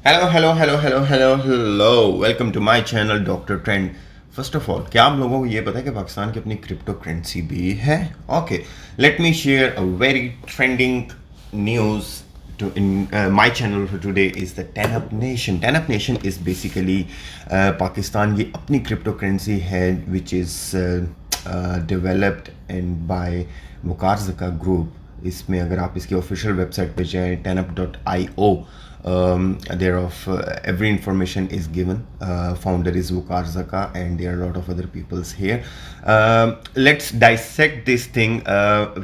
Hello welcome to my channel doctor trend. First of all, क्या आप लोगों को ये पता है कि पाकिस्तान की अपनी क्रिप्टो करेंसी भी है? Okay, let me share a very trending news to in my channel for today is the Tenup Nation. Tenup Nation is basically Pakistan की अपनी क्रिप्टो करेंसी है which is developed and by मुकार्ज़का group. इसमें अगर आप इसकी ऑफिशियल वेबसाइट पे जाएँ tenup.io, there of every information is given. Founder is Wukarzaka and there are a lot of other peoples here. Let's dissect this thing.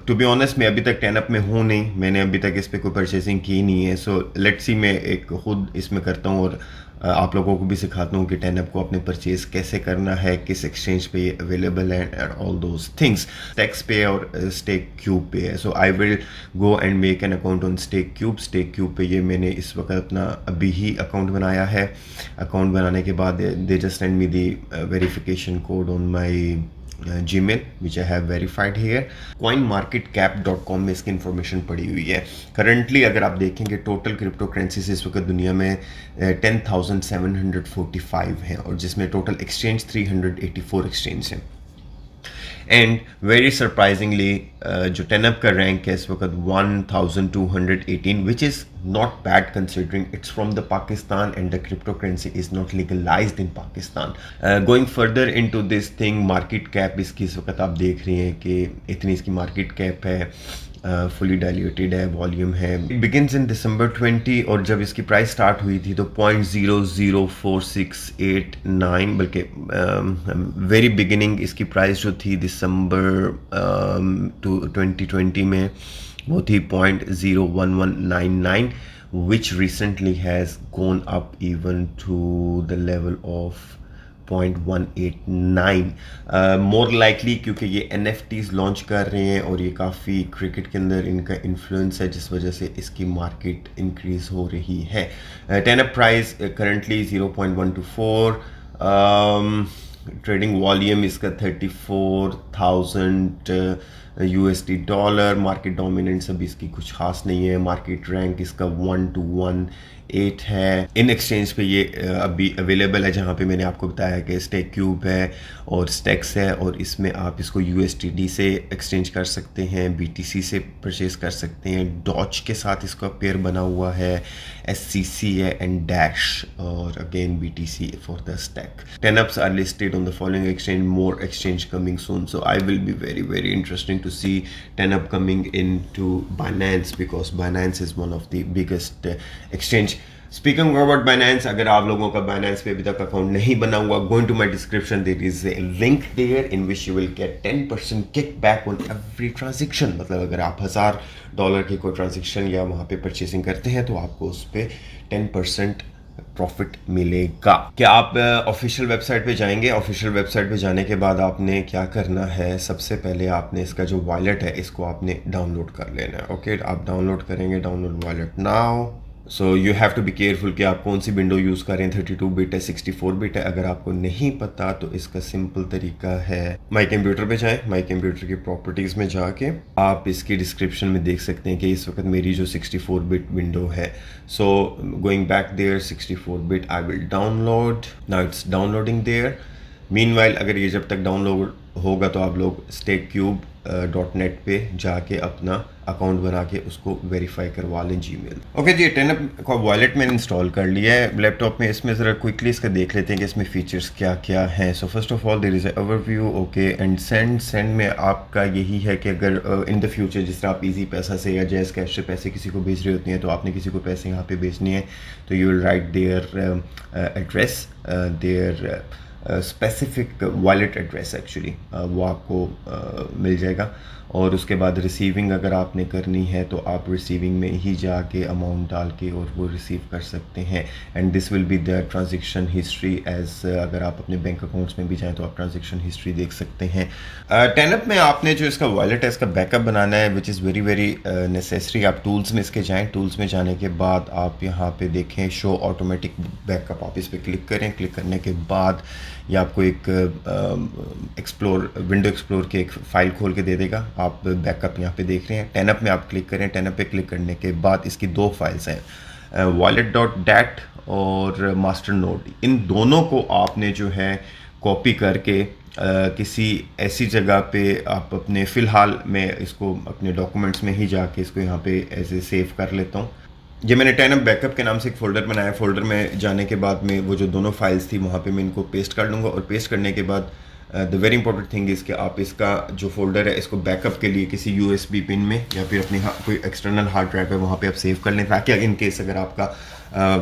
To be honest, मैं अभी तक टेनअप में हूँ नहीं, मैंने अभी तक इस पर कोई परचेसिंग की नहीं है। सो लेट्स सी, मैं एक खुद इसमें करता हूँ और आप लोगों को भी सिखाता हूँ कि टेनअप को अपने परचेज कैसे करना है, किस एक्सचेंज पे ये अवेलेबल है and all those things. Stakes पे और स्टेक क्यूब पे है। So I will go and make an account on StakeCube पे ये मैंने इस वक्त अपना अभी ही अकाउंट बनाया है। अकाउंट बनाने के बाद they just send me the verification code on my Gmail which I have verified here. coinmarketcap.com में इसकी इंफॉर्मेशन पड़ी हुई है। करंटली अगर आप देखेंगे टोटल क्रिप्टो करेंसीज इस वक्त दुनिया में 10,745 हैं और जिसमें टोटल एक्सचेंज 384 एक्सचेंज हैं। एंड वेरी सरप्राइजिंगली जो टेनअप का रैंक है इस वक्त 1218, which is not bad considering it's from the Pakistan and the crypto currency is not legalised in Pakistan. Going further into this thing, market cap इसकी इस वक्त आप देख रहे हैं कि इतनी इसकी मार्केट कैप है, फुली डाइल्यूटेड है, वॉल्यूम है। बिगिनस इन दिसंबर 20 और जब इसकी प्राइस स्टार्ट हुई थी तो 0.00468 बल्कि वेरी बिगिनिंग इसकी प्राइस जो थी दिसंबर 2020 में वो थी 0.01199 which recently has gone up even to the level of 0.189 more likely, क्योंकि ये NFTs लॉन्च कर रहे हैं और ये काफ़ी क्रिकेट के अंदर इनका इन्फ्लुएंस है जिस वजह से इसकी मार्केट इंक्रीज हो रही है। टेनअप प्राइस करंटली 0.124, ट्रेडिंग वॉल्यूम इसका 34,000 USD डॉलर। मार्केट डोमिनेंस अभी इसकी कुछ खास नहीं है। मार्केट रैंक इसका 1218 है। इन एक्सचेंज पे ये अभी अवेलेबल है, जहाँ पे मैंने आपको बताया कि स्टेक क्यूब है और स्टेक्स है और इसमें आप इसको USDD से एक्सचेंज कर सकते हैं, BTC से परचेज कर सकते हैं, डॉच के साथ इसका पेयर बना हुआ है, SCC है एंड डैश और again BTC for the stake. Tenups are listed on the following exchange, more exchange coming soon, so I will be very interesting to see Tenup coming into Binance because Binance is one of the biggest exchange. Speaking about Binance, अगर आप लोगों का Binance पे अभी तक account नहीं बना हुआ, go into my description, there is a link there in which you will get 10% kickback on every transaction। मतलब अगर आप $1000 की कोई ट्रांजेक्शन या वहाँ पे परचेसिंग करते हैं तो आपको उस पर 10% प्रॉफिट मिलेगा। क्या आप ऑफिशियल वेबसाइट पे जाएंगे? ऑफिशियल वेबसाइट पे जाने के बाद आपने क्या करना है, सबसे पहले आपने इसका जो वॉलेट है इसको आपने डाउनलोड कर लेना है। ओके, आप डाउनलोड करेंगे, download wallet now. So you have to be careful कि आप कौन सी विंडो यूज़ करें, 32 बिट है, 64 बिट है। अगर आपको नहीं पता तो इसका सिंपल तरीका है, माई कंप्यूटर पे जाएं, माई कंप्यूटर की प्रॉपर्टीज़ में जाके आप इसकी डिस्क्रिप्शन में देख सकते हैं कि इस वक्त मेरी जो 64 बिट विंडो है। So going back there, 64 bit I will download, now it's downloading there. Meanwhile अगर ये जब तक डाउनलोड होगा तो आप लोग stake.cube.net पे जाके अपना अकाउंट बना के उसको वेरीफाई करवा लें Gmail। ओके जी, टेनअप का वॉलेट मैंने इंस्टॉल कर लिया है लैपटॉप में। इसमें ज़रा क्विकली इसका देख लेते हैं कि इसमें फीचर्स क्या क्या हैं। So first of all there is a overview, okay, and send में आपका यही है कि अगर इन द फ्यूचर जिस तरह आप इजी पैसा से या जैज़ कैश से पैसे किसी को भेज रहे होते हैं तो आपने किसी को पैसे यहाँ पे भेजने हैं तो you will write there address, there specific wallet address actually वो आपको मिल जाएगा। और उसके बाद रिसीविंग अगर आपने करनी है तो आप रिसीविंग में ही जाके अमाउंट डाल के और वो रिसीव कर सकते हैं। And this will be the transaction history as, अगर आप अपने बैंक अकाउंट्स में भी जाएं तो आप ट्रांजेक्शन हिस्ट्री देख सकते हैं। टेनअप में आपने जो इसका वॉलेट है इसका बैकअप बनाना है विच इज़ वेरी नेसेसरी। आप टूल्स में इसके जाएँ, टूल्स में जाने के बाद आप यहाँ पे देखें शो ऑटोमेटिक बैकअप, आप इस पर क्लिक करें। क्लिक करने के बाद ये आपको एक विंडो एक्सप्लोर के एक फ़ाइल खोल के दे देगा। आप बैकअप यहाँ पे देख रहे हैं। टेनअप में आप क्लिक करें, टेनअप पे क्लिक करने के बाद इसकी दो फाइल्स हैं, wallet.dat और मास्टर नोड, इन दोनों को आपने जो है कॉपी करके किसी ऐसी जगह पे आप अपने फ़िलहाल मैं इसको अपने डॉक्यूमेंट्स में ही जाके इसको यहाँ पे ऐसे सेव कर लेता हूँ। ये मैंने टेनअप बैकअप के नाम से एक फ़ोल्डर बनाया। फ़ोल्डर में जाने के बाद में वो जो दोनों फाइल्स थी वहाँ पे मैं इनको पेस्ट कर लूँगा, और पेस्ट करने के बाद the very important thing is कि आप इसका जो फोल्डर है इसको बैकअप के लिए किसी यूएसबी पिन में या फिर अपनी कोई एक्सटर्नल हार्ड ड्राइव है वहाँ पे आप सेव कर लें, ताकि इन केस अगर आपका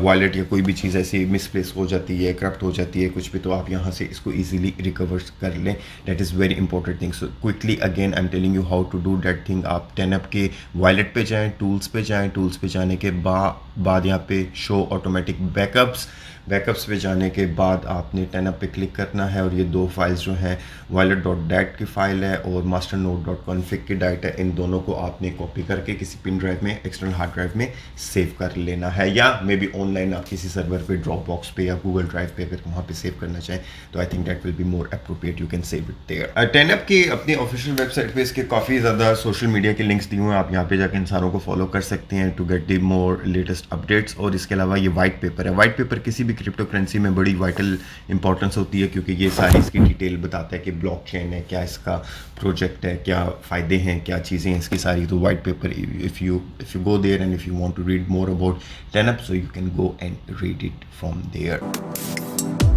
वॉलेट या कोई भी चीज़ ऐसी मिसप्लेस हो जाती है, करप्ट हो जाती है कुछ भी, तो आप यहाँ से इसको इजीली रिकवर कर लें। That is very important thing. So quickly again I am telling you how to do that thing. आप टेनअप के वॉलेट पे जाएँ, टूल्स पे जाएँ, टूल्स पे जाने के बाद यहाँ पे शो ऑटोमेटिक बैकअप्स पे जाने के बाद आपने टेनअप पे क्लिक करना है, और ये दो फाइल्स जो हैं wallet.dat की फ़ाइल है और masternode.config की डाटा है, इन दोनों को आपने कॉपी करके किसी पिन ड्राइव में, एक्सटर्नल हार्ड ड्राइव में सेव कर लेना है, या मे बी ऑनलाइन आप किसी सर्वर पे, ड्रॉप बॉक्स पे या गूगल ड्राइव पे अगर वहाँ पे सेव करना चाहें तो I think that will be more appropriate, you can save it there. Tenup की अपनी ऑफिशियल वेबसाइट पे इसके काफ़ी ज़्यादा सोशल मीडिया के लिंक्स दिए हुए हैं, आप यहाँ पे जाकर इंसानों को फॉलो कर सकते हैं to get the more latest updates. और इसके अलावा ये वाइट पेपर है। वाइट पेपर किसी भी क्रिप्टो करेंसी में बड़ी वाइटल इंपॉर्टेंस होती है, क्योंकि ये सारी इसकी डिटेल बताता है कि ब्लॉकचेन है क्या, इसका प्रोजेक्ट है क्या, फ़ायदे हैं क्या, चीज़ें हैं इसकी सारी। तो white paper if you go there and if you want to read more about Tenup, so you can go and read it from there.